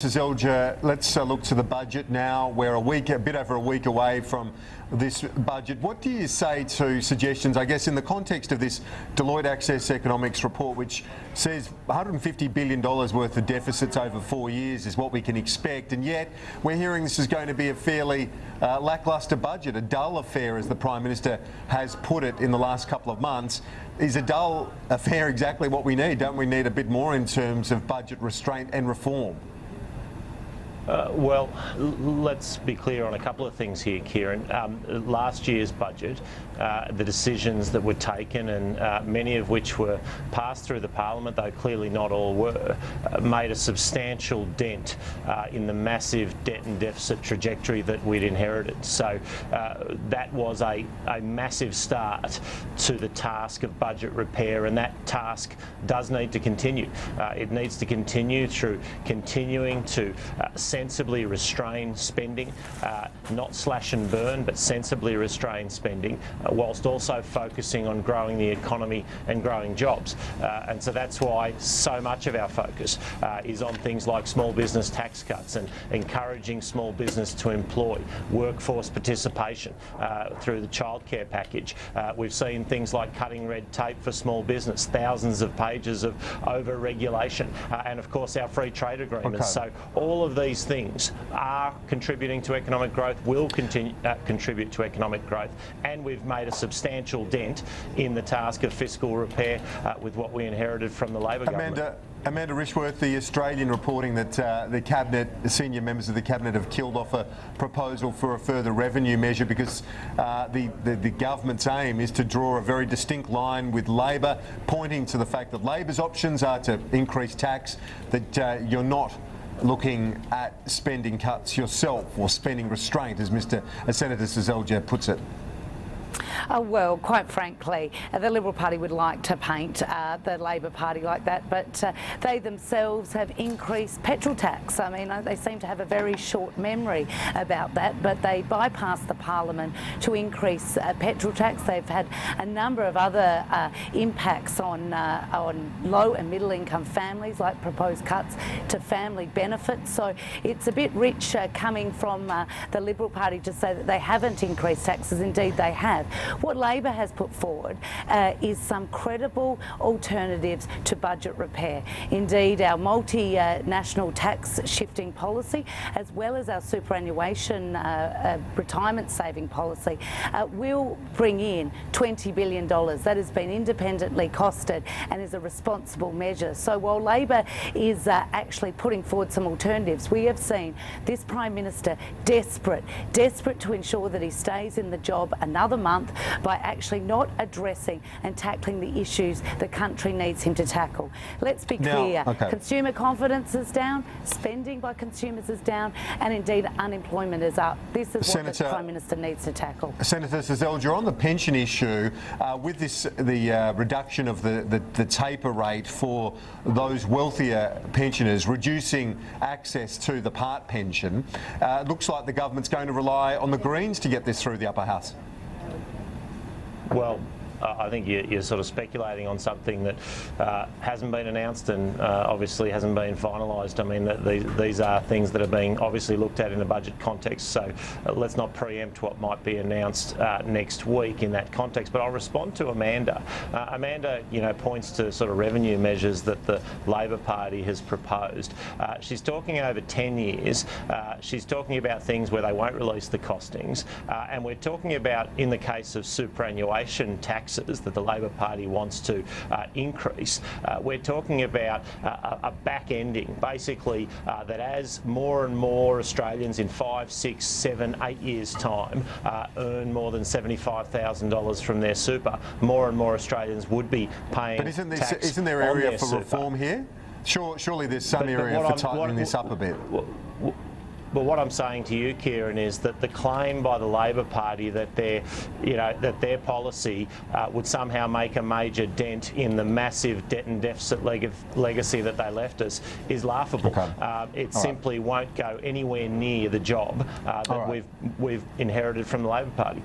Seselja, let's look to the budget now. We're a bit over a week away from this budget. What do you say to suggestions, I guess, in the context of this Deloitte Access Economics report, which says $150 billion worth of deficits over 4 years is what we can expect, and yet we're hearing this is going to be a fairly lacklustre budget, a dull affair, as the Prime Minister has put it in the last couple of months. Is a dull affair exactly what we need? Don't we need a bit more in terms of budget restraint and reform? Well, let's be clear on a couple of things here, Kieran. Last year's budget, the decisions that were taken, and many of which were passed through the Parliament, though clearly not all were, made a substantial dent in the massive debt and deficit trajectory that we'd inherited. So that was a massive start to the task of budget repair, and that task does need to continue. It needs to continue through continuing to sensibly restrain spending, not slash and burn, but sensibly restrain spending, whilst also focusing on growing the economy and growing jobs. And so that's why so much of our focus is on things like small business tax cuts and encouraging small business to employ, workforce participation through the childcare package. We've seen things like cutting red tape for small business, thousands of pages of over-regulation, and of course our free trade agreements. So all of these things are contributing to economic growth, will continue contribute to economic growth, and we've made a substantial dent in the task of fiscal repair with what we inherited from the Labor government. Amanda Rishworth, the Australian, reporting that the senior members of the Cabinet have killed off a proposal for a further revenue measure because the government's aim is to draw a very distinct line with Labor, pointing to the fact that Labor's options are to increase tax, that you're not looking at spending cuts yourself, or spending restraint, as Senator Seselja puts it. Well, quite frankly, the Liberal Party would like to paint the Labor Party like that, but they themselves have increased petrol tax. I mean, they seem to have a very short memory about that, but they bypassed the Parliament to increase petrol tax. They've had a number of other impacts on low and middle income families, like proposed cuts to family benefits. So it's a bit rich coming from the Liberal Party to say that they haven't increased taxes. Indeed, they have. What Labor has put forward is some credible alternatives to budget repair. Indeed, our multinational tax shifting policy, as well as our superannuation retirement saving policy, will bring in $20 billion. That has been independently costed and is a responsible measure. So while Labor is actually putting forward some alternatives, we have seen this Prime Minister desperate to ensure that he stays in the job another month by actually not addressing and tackling the issues the country needs him to tackle. Let's be clear, consumer confidence is down, spending by consumers is down, and indeed unemployment is up. This is what the Prime Minister needs to tackle. Senator Seselja, on the pension issue, with the reduction of the taper rate for those wealthier pensioners, reducing access to the part pension, it looks like the government's going to rely on the Greens to get this through the upper house. Well, I think you're sort of speculating on something that hasn't been announced and obviously hasn't been finalised. I mean, these are things that are being obviously looked at in a budget context, so let's not preempt what might be announced next week in that context. But I'll respond to Amanda. Amanda, points to sort of revenue measures that the Labor Party has proposed. She's talking over 10 years. She's talking about things where they won't release the costings, and we're talking about, in the case of superannuation taxes that the Labor Party wants to increase, we're talking about a back-ending, basically, that as more and more Australians in 5, 6, 7, 8 years' time earn more than $75,000 from their super, more and more Australians would be paying tax. But isn't there area for reform here? Surely there's some area for tightening this up a bit. But what I'm saying to you, Kieran, is that the claim by the Labor Party that their policy would somehow make a major dent in the massive debt and deficit legacy that they left us is laughable. It simply won't go anywhere near the job that we've inherited from the Labor Party.